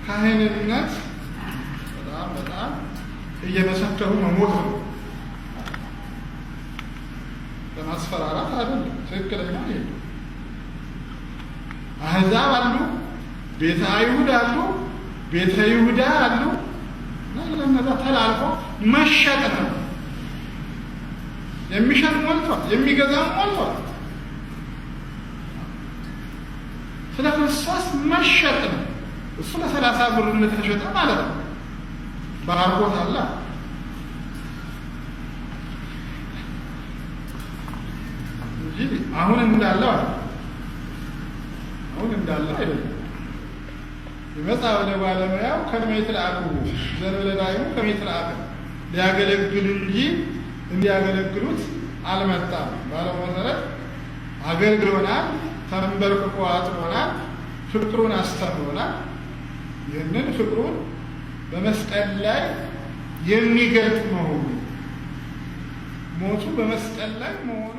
ካህንነት በጣም እየመሰከሩ መሞት ነው። በማስፈራራት አይደለም። ትክክለኛ ይሄ አሕዛብ አሉ፣ ቤተ አይሁድ አሉ፣ ቤተ ይሁዳ አሉ። ለነዛ ተላልፎ መሸጥ ነው። የሚሸጥ ሞልቷል፣ የሚገዛም ሞልቷል። ስለ ክርስቶስ መሸጥ ነው። እሱ ለ30 ብር እንደተሸጠ ማለት ነው። ባርኮት አለ። እንጂ አሁን እንዳለው አይደለም። ይመጣ ወደ ባለሙያው ከመይትላቁ ዘረለዳዩ ከመይትላቁ ሊያገለግል እንጂ እንዲያገለግሉት አልመጣም። ባለው መሰረት አገልግሎናል፣ ተንበርክኮ አጥሮናል፣ ፍቅሩን አስተምሮናል። ይህንን ፍቅሩን በመስቀል ላይ የሚገልጥ መሆኑ ሞቱ በመስቀል ላይ መሆኑ